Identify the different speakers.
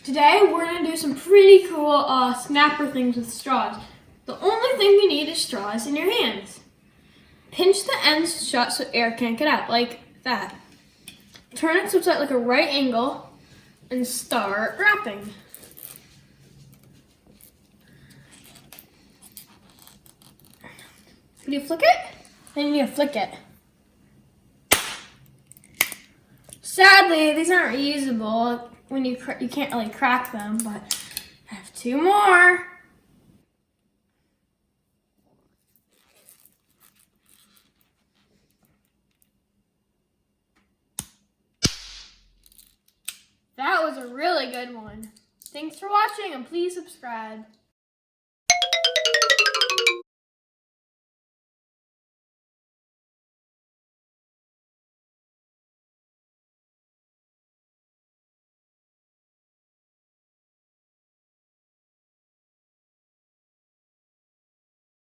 Speaker 1: Today we're going to do some pretty cool snapper things with straws. The only thing you need is straws in your hands. Pinch the ends shut so air can't get out, like that. Turn it so it's at like a right angle and start wrapping. You flick it, then you need to flick it. Sadly, these aren't reusable when you can't really crack them, but I have two more. That was a really good one. Thanks for watching and please subscribe.